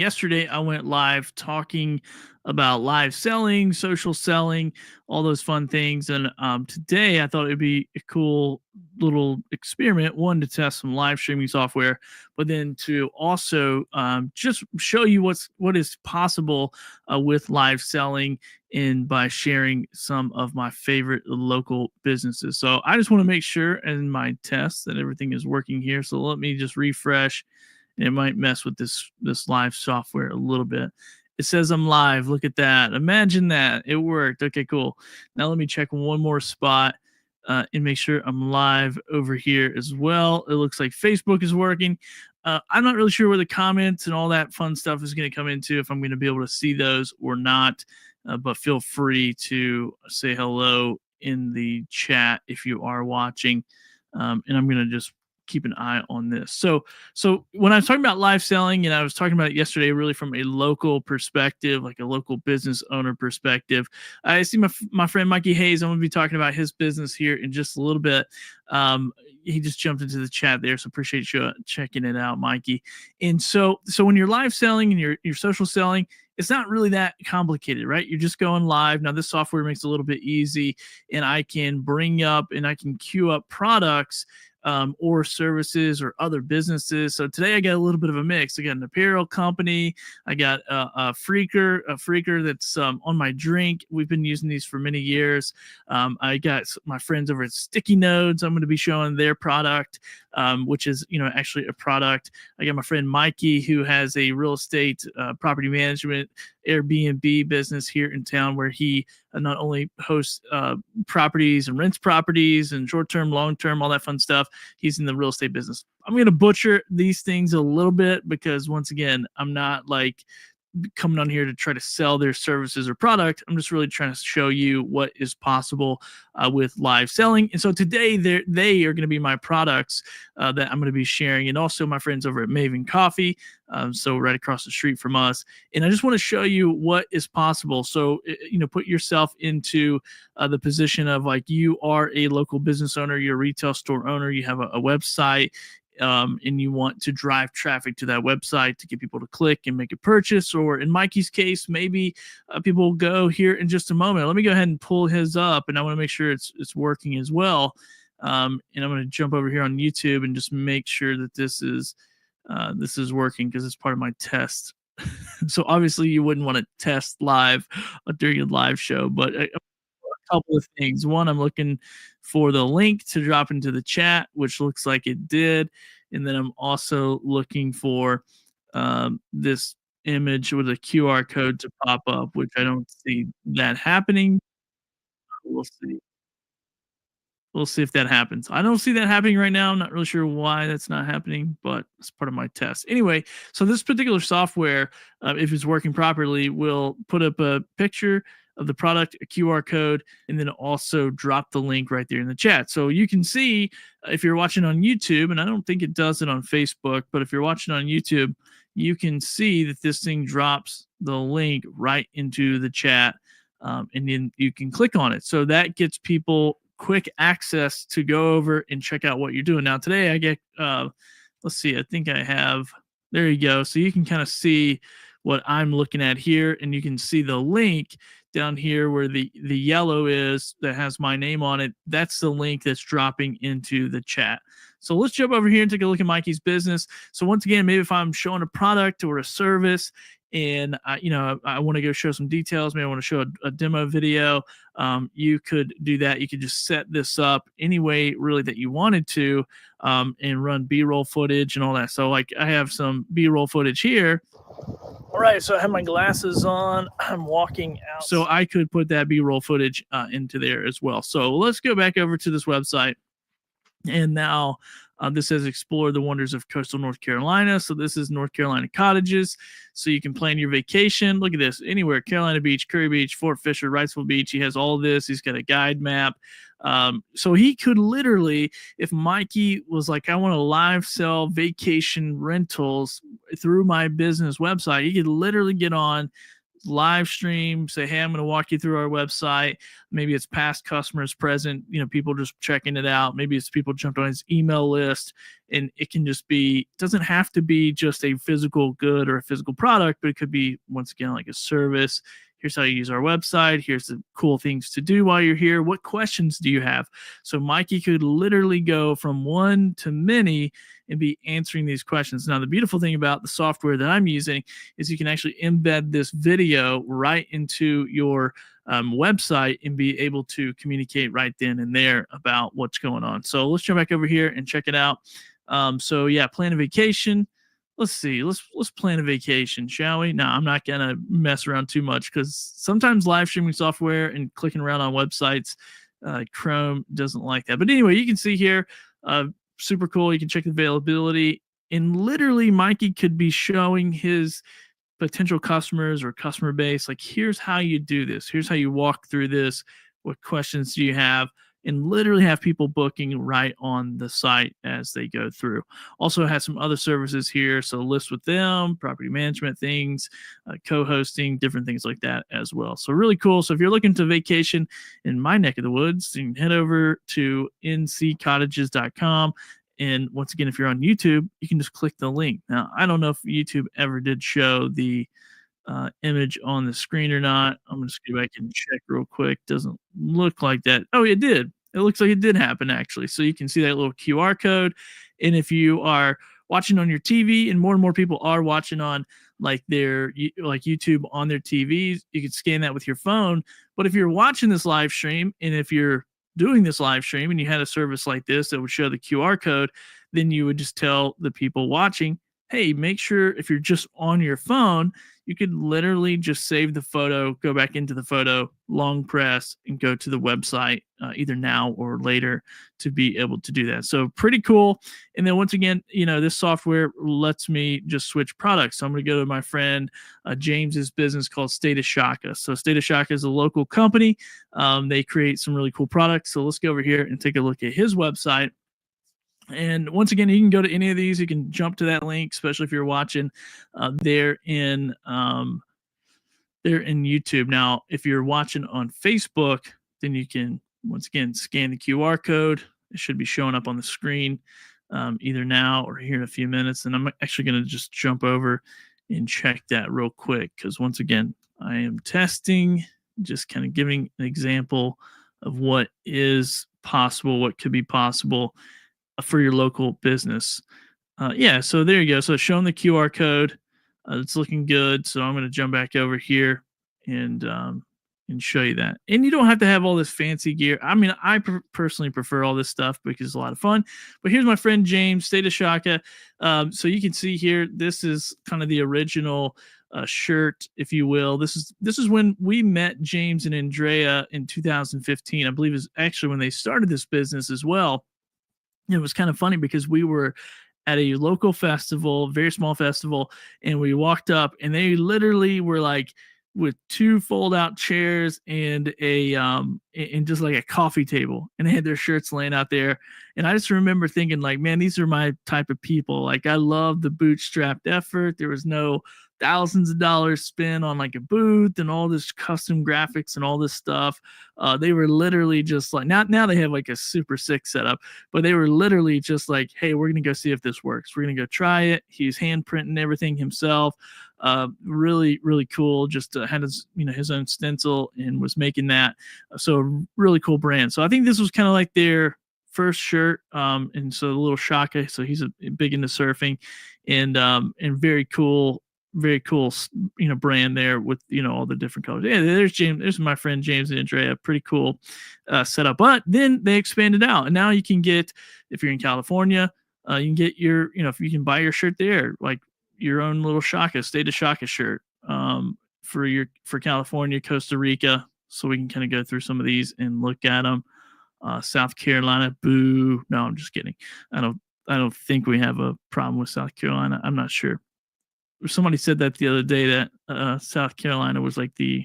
Yesterday, I went live talking about live selling, social selling, all those fun things. And today, I thought it'd be a cool little experiment. One, to test some live streaming software, but then to also just show you what is possible with live selling and by sharing some of my favorite local businesses. So I just want to make sure in my test that everything is working here. So let me just refresh. It might mess with this live software a little bit. It says I'm live. Look at that. Imagine that. It worked. Okay, cool. Now let me check one more spot and make sure I'm live over here as well. It looks like Facebook is working. I'm not really sure where the comments and all that fun stuff is going to come into, if I'm going to be able to see those or not. But feel free to say hello in the chat if you are watching. And I'm going to just keep an eye on this. So when I was talking about live selling, and I was talking about it yesterday, really from a local perspective, like a local business owner perspective, I see my friend Mikey Hayes. I'm going to be talking about his business here in just a little bit. He just jumped into the chat there, so appreciate you checking it out, Mikey. And so when you're live selling and you're social selling, it's not really that complicated, right? You're just going live. Now, this software makes it a little bit easy, and I can bring up and I can queue up products or services or other businesses. So today I got a little bit of a mix. I got an apparel company. I got a freaker that's on my drink. We've been using these for many years. I got my friends over at Sticky Nodes. I'm going to be showing their product, which is actually a product. I got my friend Mikey, who has a real estate property management Airbnb business here in town, where he not only hosts properties and rents properties and short-term, long-term, all that fun stuff. He's in the real estate business. I'm going to butcher these things a little bit because, once again, I'm not like coming on here to try to sell their services or product. I'm just really trying to show you what is possible with live selling. And so today they are going to be my products that I'm going to be sharing, and also my friends over at Maven Coffee. So right across the street from us. And I just want to show you what is possible. So, put yourself into the position of, like, you are a local business owner, you're a retail store owner, you have a website, and you want to drive traffic to that website to get people to click and make a purchase. Or in Mikey's case, maybe people will go here in just a moment. Let me go ahead and pull his up, and I want to make sure it's working as well. And I'm going to jump over here on YouTube and just make sure that this is working, because it's part of my test. So obviously you wouldn't want to test live during a live show, but a couple of things. One, I'm looking for the link to drop into the chat, which looks like it did. And then I'm also looking for this image with a QR code to pop up, which I don't see that happening. We'll see. We'll see if that happens. I don't see that happening right now. I'm not really sure why that's not happening, but it's part of my test. Anyway, so this particular software, if it's working properly, will put up a picture of the product, a QR code, and then also drop the link right there in the chat. So you can see, if you're watching on YouTube, and I don't think it does it on Facebook, but if you're watching on YouTube, you can see that this thing drops the link right into the chat, and then you can click on it. So that gets people quick access to go over and check out what you're doing. Now today I get let's see, I think I have, there you go. So you can kind of see what I'm looking at here, and you can see the link down here where the yellow is that has my name on it. That's the link that's dropping into the chat. So let's jump over here and take a look at Mikey's business. So once again, maybe if I'm showing a product or a service, and I want to go show some details, maybe I want to show a demo video, you could do that. You could just set this up any way really that you wanted to, and run B-roll footage and all that. So, like, I have some B-roll footage here. All right, so I have my glasses on. I'm walking out. So I could put that B-roll footage into there as well. So let's go back over to this website. And now this says explore the wonders of coastal North Carolina. So this is North Carolina cottages. So you can plan your vacation. Look at this. Anywhere. Carolina Beach, Curry Beach, Fort Fisher, Wrightsville Beach. He has all this. He's got a guide map. So he could literally, if Mikey was like, I want to live sell vacation rentals through my business website, he could literally get on, live stream, say, hey, I'm going to walk you through our website. Maybe it's past customers, present, people just checking it out. Maybe it's people jumped on his email list, and it can just be, doesn't have to be just a physical good or a physical product, but it could be, once again, like a service. Here's how you use our website. Here's the cool things to do while you're here. What questions do you have? So Mikey could literally go from one to many and be answering these questions. Now, the beautiful thing about the software that I'm using is you can actually embed this video right into your website and be able to communicate right then and there about what's going on. So let's jump back over here and check it out. So yeah, plan a vacation. Let's see. Let's plan a vacation, shall we? No, I'm not gonna mess around too much because sometimes live streaming software and clicking around on websites, Chrome doesn't like that. But anyway, you can see here, super cool. You can check the availability, and literally, Mikey could be showing his potential customers or customer base, like, here's how you do this. Here's how you walk through this. What questions do you have? And literally have people booking right on the site as they go through. Also has some other services here. So list with them, property management things, co-hosting, different things like that as well. So really cool. So if you're looking to vacation in my neck of the woods, you can head over to nccottages.com. And once again, if you're on YouTube, you can just click the link. Now, I don't know if YouTube ever did show the image on the screen or not. I'm going to just go back and check real quick. Doesn't look like that. Oh, it did. It looks like it did happen, actually. So you can see that little QR code. And if you are watching on your TV, and more people are watching on like YouTube on their TVs, you can scan that with your phone. But if you're watching this live stream, and if you're doing this live stream and you had a service like this that would show the QR code, then you would just tell the people watching, hey, make sure if you're just on your phone, you could literally just save the photo, go back into the photo, long press, and go to the website either now or later to be able to do that. So pretty cool. And then once again, this software lets me just switch products. So I'm going to go to my friend James's business called State of Shaka. So State of Shaka is a local company. They create some really cool products. So let's go over here and take a look at his website. And once again, you can go to any of these. You can jump to that link, especially if you're watching there in YouTube. Now, if you're watching on Facebook, then you can, once again, scan the QR code. It should be showing up on the screen either now or here in a few minutes. And I'm actually going to just jump over and check that real quick because, once again, I am testing, just kind of giving an example of what is possible, what could be possible for your local business. Yeah, so there you go. So showing the QR code, it's looking good. So I'm going to jump back over here and show you that. And you don't have to have all this fancy gear. I mean, I personally prefer all this stuff because it's a lot of fun. But here's my friend James, State of Shaka. So you can see here, this is kind of the original shirt, if you will. This is when we met James and Andrea in 2015. I believe is actually when they started this business as well. It was kind of funny because we were at a local festival, very small festival, and we walked up and they literally were like with two fold-out chairs and and just like a coffee table, and they had their shirts laying out there. And I just remember thinking, like, man, these are my type of people. Like, I love the bootstrapped effort. There was no thousands of dollars spent on like a booth and all this custom graphics and all this stuff. They were literally just like, now they have like a super sick setup, but they were literally just like, hey, we're gonna go see if this works. We're gonna go try it. He's hand printing everything himself. Really, really cool. Just had his own stencil and was making that. So really cool brand. So I think this was kind of like their first shirt. And so the little Shaka. So he's big into surfing, and very cool, brand there with all the different colors. Yeah, there's James. There's my friend James and Andrea. Pretty cool setup. But then they expanded out, and now you can get, if you're in California, you can get your, if you can buy your shirt there, like your own little Shaka, State of Shaka shirt for California, Costa Rica. So we can kind of go through some of these and look at them. South Carolina, boo. No, I'm just kidding. I don't think we have a problem with South Carolina. I'm not sure. Somebody said that the other day that South Carolina was like the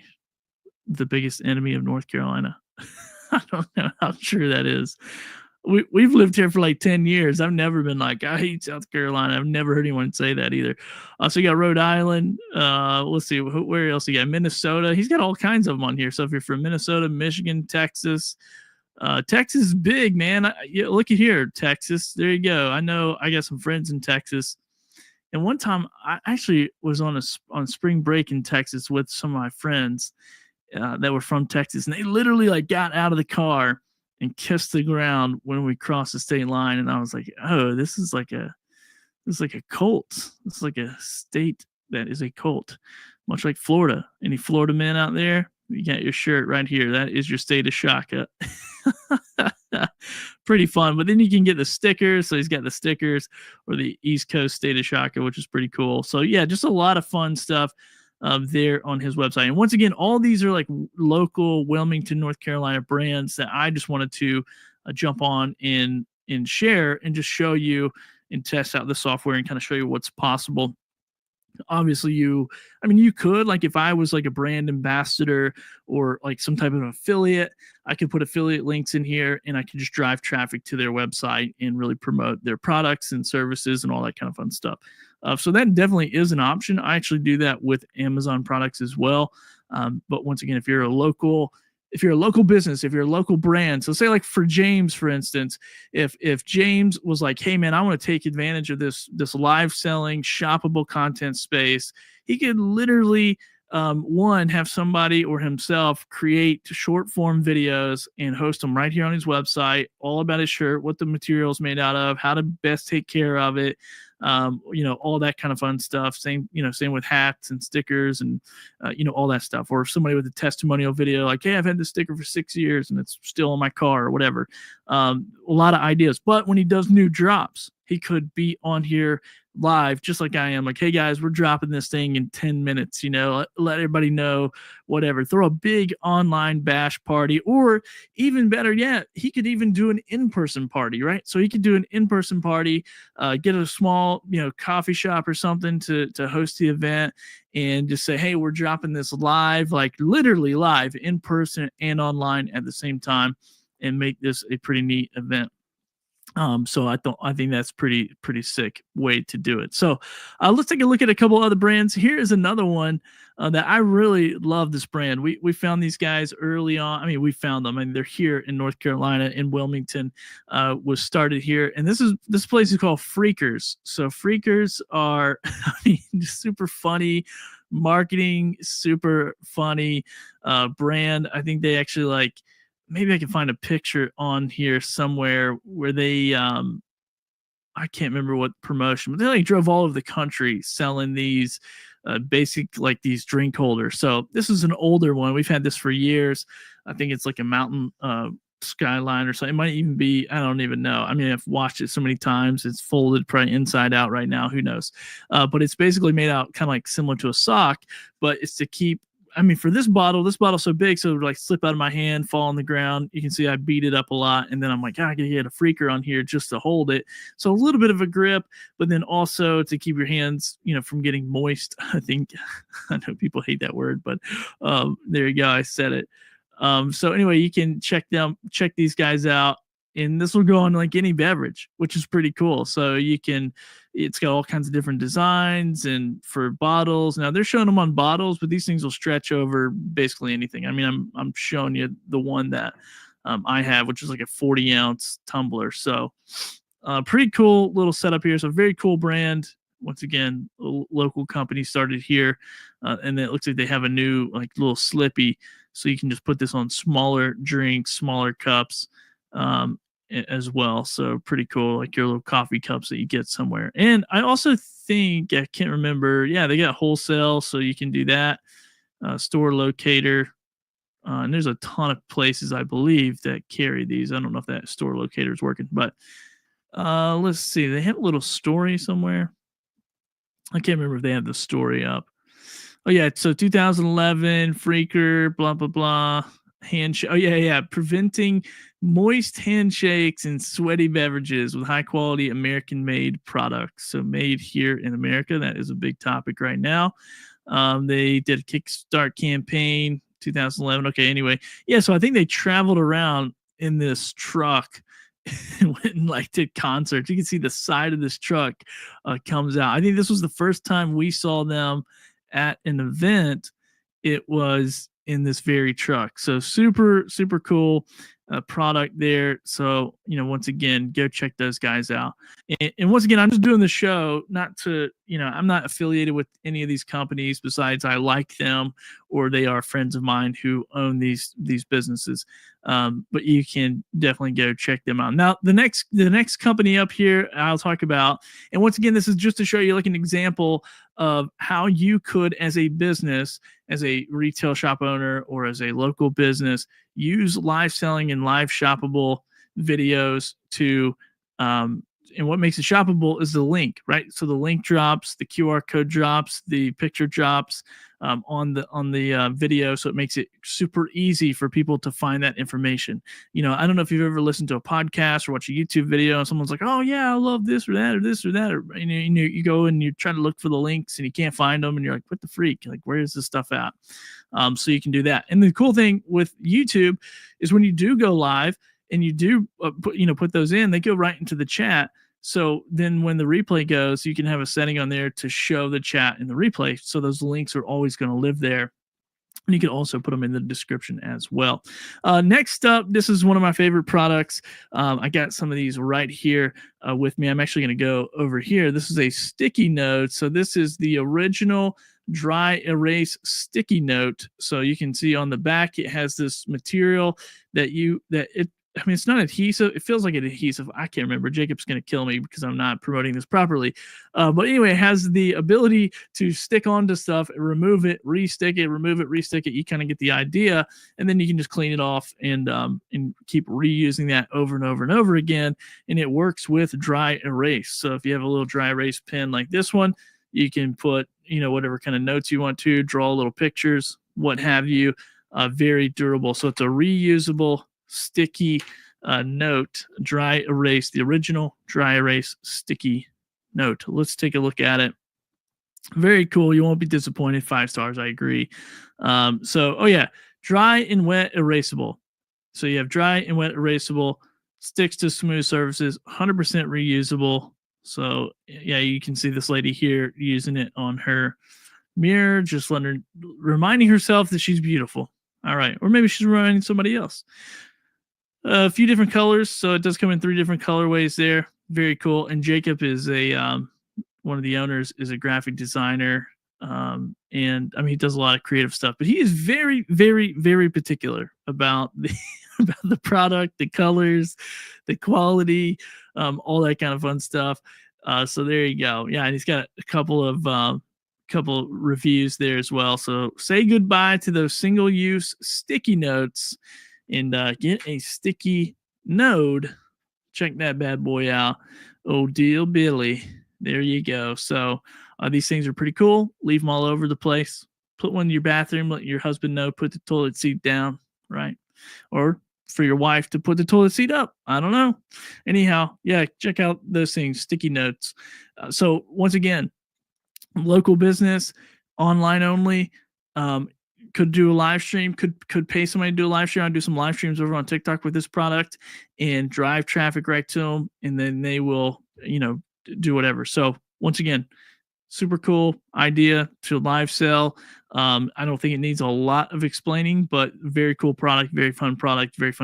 biggest enemy of North Carolina. I don't know how true that is. we've lived here for like 10 years. I've never been like, I hate South Carolina. I've never heard anyone say that either. So you got Rhode Island. Let's see, where else you got? Minnesota. He's got all kinds of them on here. So if you're from Minnesota, Michigan, Texas, Texas is big, man. Yeah, look at here, Texas. There you go. I know I got some friends in Texas. And one time I actually was on spring break in Texas with some of my friends that were from Texas, and they literally like got out of the car and kissed the ground when we crossed the state line. And I was like, oh, this is like a cult. This is like a state that is a cult, much like Florida. Any Florida men out there? You got your shirt right here. That is your state of Shaka. Pretty fun. But then you can get the stickers. So he's got the stickers or the East Coast state of Shaka, which is pretty cool. So yeah, just a lot of fun stuff there on his website. And once again, all these are like local Wilmington, North Carolina brands that I just wanted to jump on and share and just show you and test out the software and kind of show you what's possible. Obviously you could, like, if I was like a brand ambassador or like some type of affiliate, I could put affiliate links in here and I could just drive traffic to their website and really promote their products and services and all that kind of fun stuff. So that definitely is an option. I actually do that with Amazon products as well. But once again, if you're a local business, if you're a local brand, so say like for James, for instance, if James was like, hey man, I want to take advantage of this live selling shoppable content space, he could literally one, have somebody or himself create short form videos and host them right here on his website, all about his shirt, what the material is made out of, how to best take care of it, all that kind of fun stuff. Same with hats and stickers and, all that stuff. Or if somebody with a testimonial video, like, hey, I've had this sticker for 6 years and it's still in my car or whatever. A lot of ideas. But when he does new drops, he could be on here live just like I am, like, hey guys, we're dropping this thing in 10 minutes, let everybody know, whatever. Throw a big online bash party, or even better yet, he could even do an in-person party, right? So he could do an in-person party, get a small coffee shop or something to host the event, and just say, hey, we're dropping this live, like literally live, in person and online at the same time, and make this a pretty neat event. So I think that's pretty sick way to do it. So let's take a look at a couple other brands. Here is another one that I really love. This brand, we found these guys early on. We found them, and they're here in North Carolina, in Wilmington. Was started here, and this place is called Freakers. So Freakers are super funny marketing, super funny brand. I think they actually maybe I can find a picture on here somewhere where they I can't remember what promotion, but they drove all over the country selling these basic these drink holders. So this is an older one. We've had this for years. I think it's like a mountain skyline or something. It might even be, I don't even know. I've watched it so many times. It's folded probably inside out right now. Who knows? But it's basically made out kind of similar to a sock, but it's to keep, for this bottle's so big, so it would slip out of my hand, fall on the ground. You can see I beat it up a lot, and then I'm like, I gotta get a Freaker on here just to hold it. So a little bit of a grip, but then also to keep your hands, from getting moist. I think, I know people hate that word, but there you go, I said it. So anyway, you can check these guys out. And this will go on any beverage, which is pretty cool. So it's got all kinds of different designs and for bottles. Now they're showing them on bottles, but these things will stretch over basically anything. I'm showing you the one that I have, which is like a 40-ounce tumbler. So pretty cool little setup here. So very cool brand. Once again, a local company started here. And it looks like they have a new little slippy. So you can just put this on smaller drinks, smaller cups. As well. So pretty cool, like your little coffee cups that you get somewhere. And I also think, I can't remember, they got wholesale, so you can do that. Store locator. And there's a ton of places, I believe, that carry these. I don't know if that store locator is working, but let's see. They have a little story somewhere. I can't remember if they have the story up. Oh yeah, so 2011 Freaker, blah blah blah. Handshake. Oh yeah. Preventing moist handshakes and sweaty beverages with high quality American made products. So made here in America. That is a big topic right now. They did a Kickstart campaign 2011. Okay. Anyway. Yeah. So I think they traveled around in this truck went and like did concerts. You can see the side of this truck comes out. I think this was the first time we saw them at an event. It was in this very truck. So super, super cool product there. So, once again, go check those guys out. And once again, I'm just doing the show, not to, I'm not affiliated with any of these companies besides I like them or they are friends of mine who own these businesses. But you can definitely go check them out. Now, the next company up here I'll talk about, and once again, this is just to show you like an example of how you could, as a business, as a retail shop owner, or as a local business, use live selling and live shoppable videos to, and what makes it shoppable is the link, right? So the link drops, the QR code drops, the picture drops on the video, so it makes it super easy for people to find that information. I don't know if you've ever listened to a podcast or watch a YouTube video, and someone's like, "Oh yeah, I love this or that or this or that," or you go and you try to look for the links and you can't find them, and you're like, "What the freak? Like, where is this stuff at?" So you can do that. And the cool thing with YouTube is when you do go live and you do put those in, they go right into the chat. So then when the replay goes, you can have a setting on there to show the chat in the replay. So those links are always going to live there. And you can also put them in the description as well. Next up, this is one of my favorite products. I got some of these right here with me. I'm actually going to go over here. This is a sticky note. So this is the original dry erase sticky note. So you can see on the back, it has this material it's not adhesive. It feels like an adhesive. I can't remember. Jacob's going to kill me because I'm not promoting this properly. But anyway, it has the ability to stick onto stuff, remove it, restick it, remove it, restick it. You kind of get the idea. And then you can just clean it off and keep reusing that over and over and over again. And it works with dry erase. So if you have a little dry erase pen like this one, you can put, whatever kind of notes you want to, draw little pictures, what have you. Very durable. So it's a reusable sticky note, dry erase, the original dry erase sticky note. Let's take a look at it. Very cool. You won't be disappointed. 5 stars. I agree. Dry and wet erasable. So you have dry and wet erasable, sticks to smooth surfaces, 100% reusable. So yeah, you can see this lady here using it on her mirror, just reminding herself that she's beautiful. All right. Or maybe she's reminding somebody else. A few different colors, so it does come in 3 different colorways there. Very cool. And Jacob is one of the owners, is a graphic designer, and he does a lot of creative stuff. But he is very, very, very particular about the product, the colors, the quality, all that kind of fun stuff. So there you go. Yeah, and he's got a couple reviews there as well. So say goodbye to those single-use sticky notes and get a sticky node. Check that bad boy out. Oh, deal Billy. There you go. So these things are pretty cool. Leave them all over the place. Put one in your bathroom. Let your husband know. Put the toilet seat down, right? Or for your wife to put the toilet seat up. I don't know. Anyhow, yeah, check out those things. Sticky notes. So once again, local business, online only. Could do a live stream, could pay somebody to do a live stream. I'll do some live streams over on TikTok with this product and drive traffic right to them. And then they will, do whatever. So once again, super cool idea to live sell. I don't think it needs a lot of explaining, but very cool product, very fun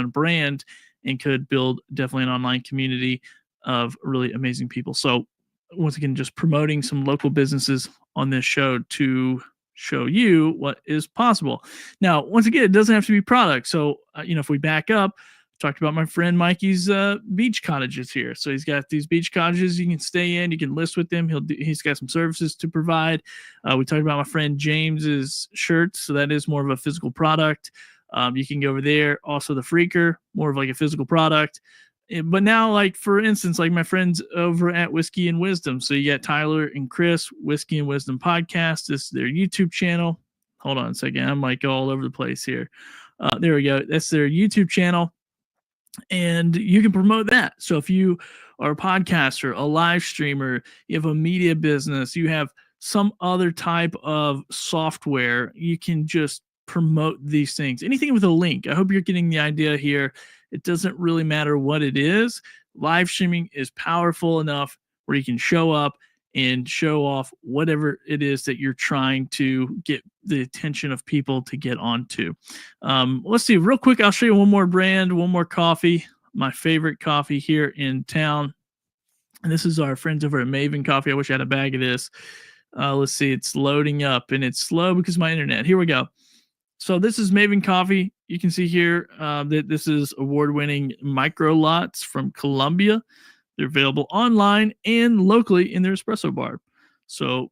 brand, and could build definitely an online community of really amazing people. So once again, just promoting some local businesses on this show to show you what is possible. Now, once again, it doesn't have to be product. So, if we back up, talked about my friend Mikey's beach cottages here. So he's got these beach cottages you can stay in. You can list with him. He's got some services to provide. We talked about my friend James's shirts. So that is more of a physical product. You can go over there. Also the Freaker, more of like a physical product. But now, like, for instance, like my friends over at Whiskey and Wisdom. So you got Tyler and Chris, Whiskey and Wisdom podcast. This is their YouTube channel. Hold on a second. I'm like all over the place here. There we go. That's their YouTube channel. And you can promote that. So if you are a podcaster, a live streamer, you have a media business, you have some other type of software, you can just promote these things. Anything with a link. I hope you're getting the idea here. It doesn't really matter what it is. Live streaming is powerful enough where you can show up and show off whatever it is that you're trying to get the attention of people to get onto. Let's see, real quick, I'll show you one more brand, one more coffee, my favorite coffee here in town. And this is our friends over at Maven Coffee. I wish I had a bag of this. Let's see, it's loading up and it's slow because of my internet. Here we go. So this is Maven Coffee. You can see here that this is award-winning micro lots from Colombia. They're available online and locally in their espresso bar. So,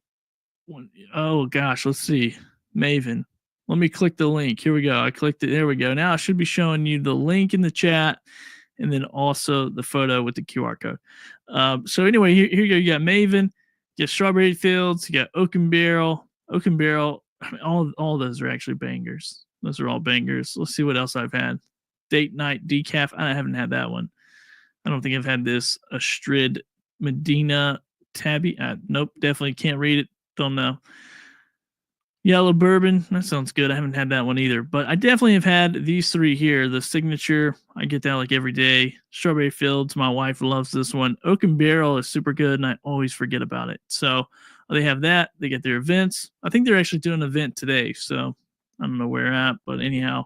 oh gosh, let's see. Maven. Let me click the link. Here we go. I clicked it. There we go. Now I should be showing you the link in the chat and then also the photo with the QR code. So anyway, here you go. You got Maven, you got Strawberry Fields, you got Oaken Barrel. Oaken Barrel, I mean, all those are actually bangers. Those are all bangers. Let's see what else I've had. Date Night Decaf. I haven't had that one. I don't think I've had this. Astrid Medina Tabby. Nope, definitely can't read it. Don't know. Yellow Bourbon. That sounds good. I haven't had that one either. But I definitely have had these three here. The Signature. I get that like every day. Strawberry Fields. My wife loves this one. Oaken Barrel is super good, and I always forget about it. So they have that. They get their events. I think they're actually doing an event today. So I don't know where at, but anyhow.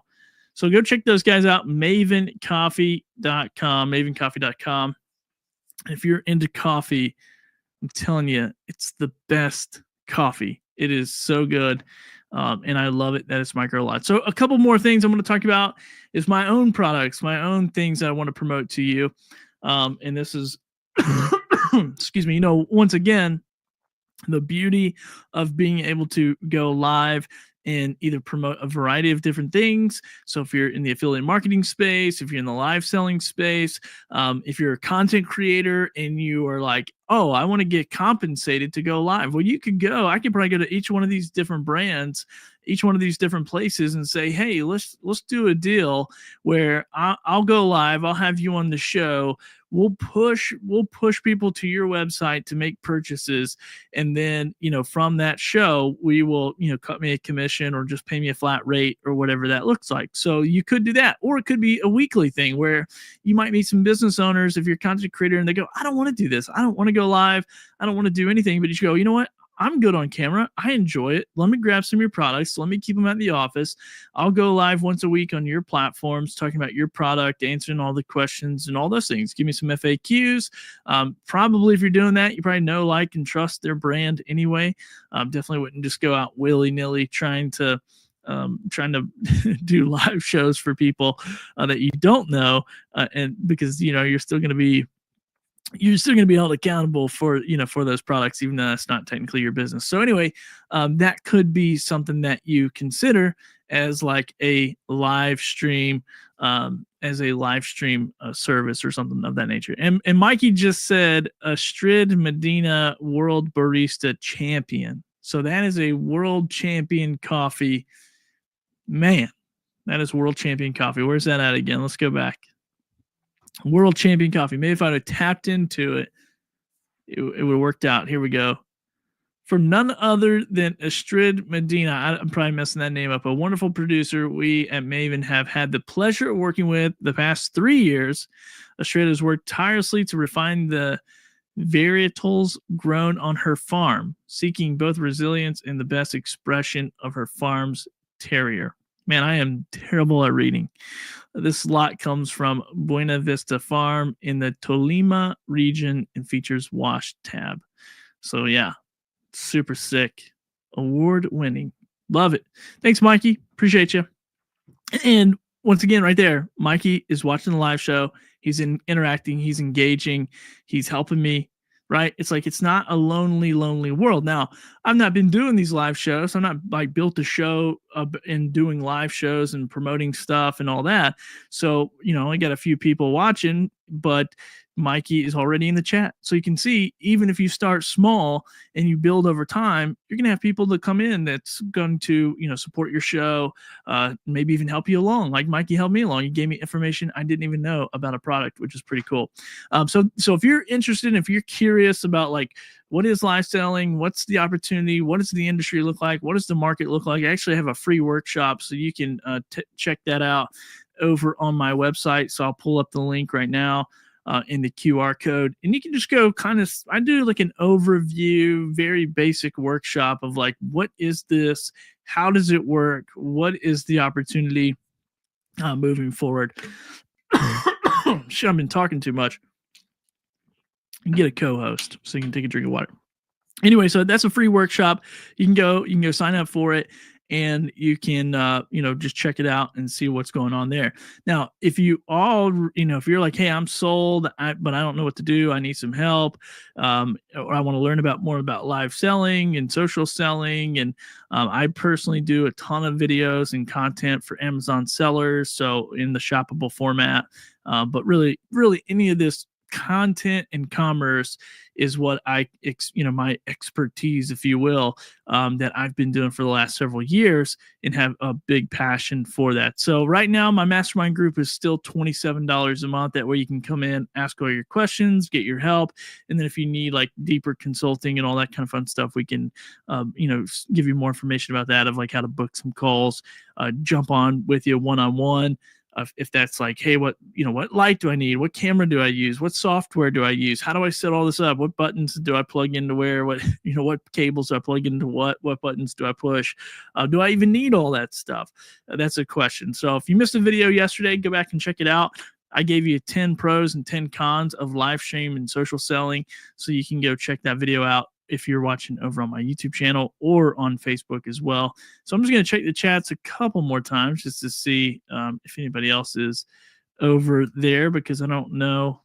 So go check those guys out, mavencoffee.com, mavencoffee.com. If you're into coffee, I'm telling you, it's the best coffee. It is so good, and I love it that it's micro lot. So a couple more things I'm going to talk about is my own products, my own things that I want to promote to you. And this is, excuse me, once again, the beauty of being able to go live and either promote a variety of different things. So if you're in the affiliate marketing space, if you're in the live selling space, if you're a content creator and you are like, oh, I want to get compensated to go live. Well, you could go. I could probably go to each one of these different brands, each one of these different places and say, hey, let's do a deal where I'll go live. I'll have you on the show. We'll push people to your website to make purchases. And then, from that show, we will, cut me a commission or just pay me a flat rate or whatever that looks like. So you could do that, or it could be a weekly thing where you might meet some business owners if you're a content creator and they go, I don't want to do this. I don't want to go live. I don't want to do anything. But you go, you know what? I'm good on camera. I enjoy it. Let me grab some of your products. Let me keep them at the office. I'll go live once a week on your platforms, talking about your product, answering all the questions and all those things. Give me some FAQs. Probably if you're doing that, you probably know, like, and trust their brand anyway. Definitely wouldn't just go out willy-nilly trying to do live shows for people that you don't know. And because, you're still going to be held accountable for those products, even though that's not technically your business. So anyway, that could be something that you consider as like a live stream, service or something of that nature. And Mikey just said Astrid Medina World Barista Champion. So that is a world champion coffee. Man, that is world champion coffee. Where's that at again? Let's go back. World champion coffee. Maybe if I'd have tapped into it, it would have worked out. Here we go. From none other than Astrid Medina. I'm probably messing that name up. A wonderful producer we at Maven have had the pleasure of working with the past 3 years. Astrid has worked tirelessly to refine the varietals grown on her farm, seeking both resilience and the best expression of her farm's terrier. Man, I am terrible at reading. This lot comes from Buena Vista Farm in the Tolima region and features wash tab. So yeah, super sick. Award winning. Love it. Thanks, Mikey. Appreciate you. And once again, right there, Mikey is watching the live show. He's interacting. He's engaging. He's helping me. Right? It's like, it's not a lonely world. Now, I've not been doing these live shows. I'm not like built a show and doing live shows and promoting stuff and all that. So, I got a few people watching, but Mikey is already in the chat. So you can see, even if you start small and you build over time, you're going to have people that come in that's going to, support your show, maybe even help you along. Like Mikey helped me along. He gave me information I didn't even know about a product, which is pretty cool. So if you're interested, if you're curious about like, what is live selling? What's the opportunity? What does the industry look like? What does the market look like? I actually have a free workshop, so you can check that out over on my website. So I'll pull up the link right now in the QR code, and you can just go I do like an overview, very basic workshop of like, what is this? How does it work? What is the opportunity moving forward? Shit, I've been talking too much. And get a co-host so you can take a drink of water. Anyway, so that's a free workshop. You can go sign up for it, and you can just check it out and see what's going on there. Now, if you if you're like, hey, I'm sold, but I don't know what to do, I need some help, or I want to learn more about live selling and social selling, and I personally do a ton of videos and content for Amazon sellers, so in the shoppable format, but really any of this content and commerce is what my expertise, if you will, that I've been doing for the last several years and have a big passion for that. So right now, my mastermind group is still $27 a month. That way you can come in, ask all your questions, get your help. And then if you need like deeper consulting and all that kind of fun stuff, we can, give you more information about that, of like how to book some calls, jump on with you one-on-one. If that's like, hey, what light do I need? What camera do I use? What software do I use? How do I set all this up? What buttons do I plug into where? What cables do I plug into what? What buttons do I push? Do I even need all that stuff? That's a question. So if you missed a video yesterday, go back and check it out. I gave you 10 pros and 10 cons of live stream and social selling. So you can go check that video out if you're watching over on my YouTube channel or on Facebook as well. So I'm just going to check the chats a couple more times just to see if anybody else is over there, because I don't know.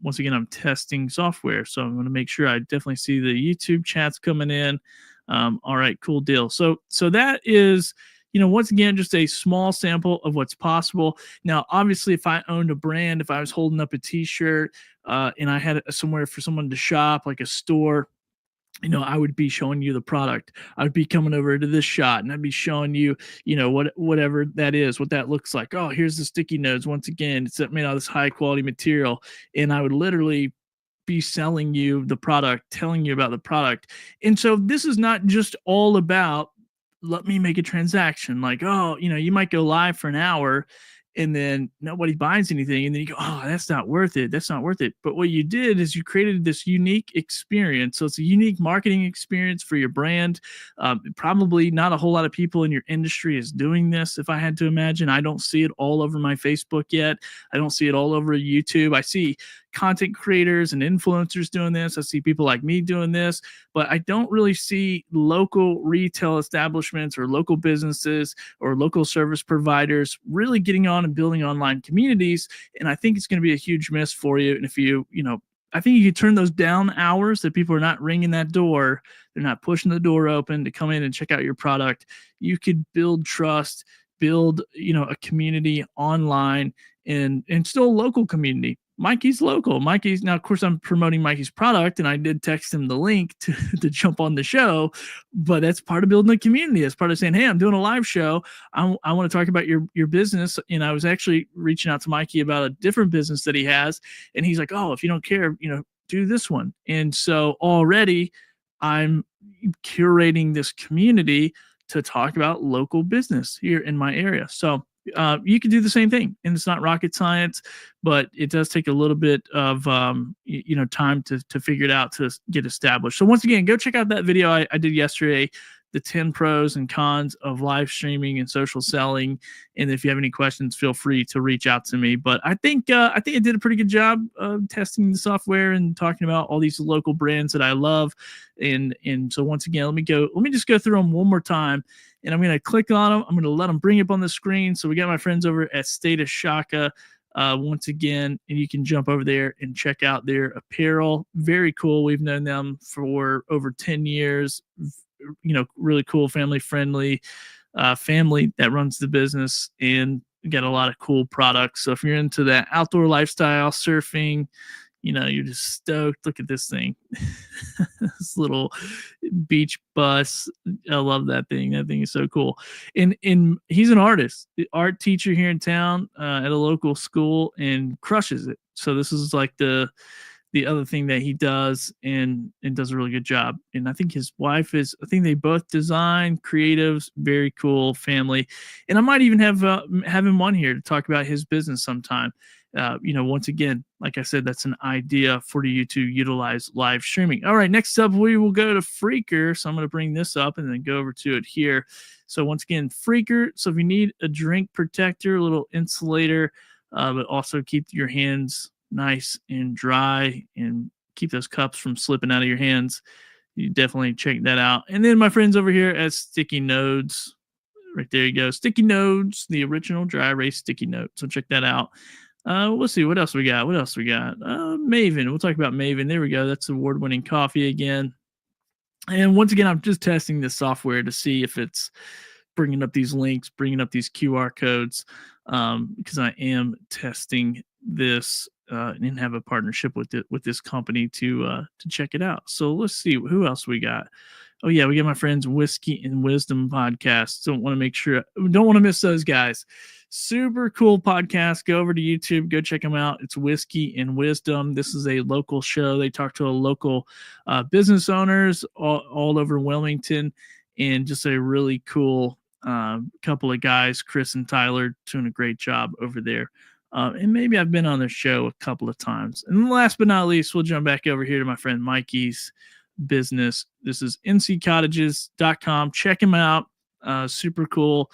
Once again, I'm testing software, so I'm going to make sure I definitely see the YouTube chats coming in. All right, cool deal. So that is, once again, just a small sample of what's possible. Now, obviously, if I owned a brand, if I was holding up a t-shirt and I had somewhere for someone to shop, like a store, I would be showing you the product. I would be coming over to this shot and I'd be showing you, whatever that is, what that looks like. Oh, here's the sticky notes. Once again, it's made out of this high quality material. And I would literally be selling you the product, telling you about the product. And so this is not just all about, let me make a transaction. Like, oh, you might go live for an hour and then nobody buys anything, and then you go, oh, that's not worth it. That's not worth it. But what you did is you created this unique experience. So it's a unique marketing experience for your brand. Probably not a whole lot of people in your industry is doing this, if I had to imagine. I don't see it all over my Facebook yet. I don't see it all over YouTube. I see content creators and influencers doing this. I see people like me doing this, but I don't really see local retail establishments or local businesses or local service providers really getting on and building online communities. And I think it's going to be a huge miss for you. And if I think you could turn those down hours that people are not ringing that door, they're not pushing the door open to come in and check out your product. You could build trust, build, a community online and still a local community. Mikey's local. Now, of course, I'm promoting Mikey's product, and I did text him the link to jump on the show, but that's part of building a community. That's part of saying, hey, I'm doing a live show. I want to talk about your business. And I was actually reaching out to Mikey about a different business that he has. And he's like, oh, if you don't care, do this one. And so already I'm curating this community to talk about local business here in my area. So you can do the same thing, and it's not rocket science, but it does take a little bit of time to figure it out, to get established. So once again, go check out that video I did yesterday, the 10 pros and cons of live streaming and social selling. And if you have any questions, feel free to reach out to me. But I think I did a pretty good job of testing the software and talking about all these local brands that I love. And so once again, let me just go through them one more time. And I'm going to click on them. I'm going to let them bring up on the screen. So we got my friends over at State of Shaka once again, and you can jump over there and check out their apparel. Very cool. We've known them for over 10 years. Really cool, family-friendly family that runs the business, and got a lot of cool products. So if you're into that outdoor lifestyle, surfing, you're just stoked. Look at this thing. This little beach bus. I love that thing. That thing is so cool. And he's an artist, the art teacher here in town at a local school, and crushes it. So this is like the the other thing that he does, and does a really good job. And I think his wife is, I think they both design creatives, very cool family. And I might even have him on here to talk about his business sometime. Once again, like I said, that's an idea for you to utilize live streaming. All right, next up, we will go to Freaker. So I'm going to bring this up and then go over to it here. So once again, Freaker. So if you need a drink protector, a little insulator, but also keep your hands nice and dry and keep those cups from slipping out of your hands, you definitely check that out. And then my friends over here at Sticky Nodes, right there you go. Sticky Nodes, the original dry erase sticky note. So check that out. Let's see what else we got. Maven. We'll talk about Maven. There we go. That's award-winning coffee again. And once again, I'm just testing this software to see if it's bringing up these links, bringing up these QR codes, because I am testing this and have a partnership with this company to check it out. So let's see who else we got. Oh yeah, we got my friends Whiskey and Wisdom podcast. Don't want to miss those guys. Super cool podcast. Go over to YouTube, go check them out. It's Whiskey and Wisdom. This is a local show. They talk to a local business owners all over Wilmington, and just a really cool couple of guys, Chris and Tyler, doing a great job over there. And maybe I've been on their show a couple of times. And last but not least, we'll jump back over here to my friend Mikey's business. This is nccottages.com. Check him out. Super cool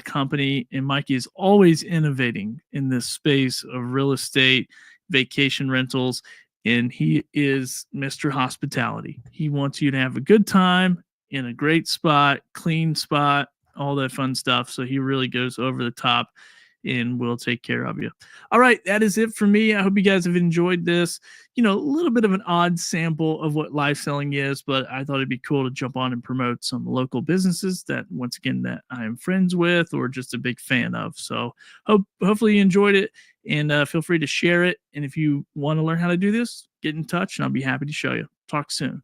company. And Mikey is always innovating in this space of real estate, vacation rentals. And he is Mr. Hospitality. He wants you to have a good time in a great spot, clean spot, all that fun stuff. So he really goes over the top and will take care of you. All right, that is it for me. I hope you guys have enjoyed this. A little bit of an odd sample of what live selling is, but I thought it'd be cool to jump on and promote some local businesses that, once again, that I am friends with or just a big fan of. So hopefully you enjoyed it, and feel free to share it. And if you want to learn how to do this, get in touch and I'll be happy to show you. Talk soon.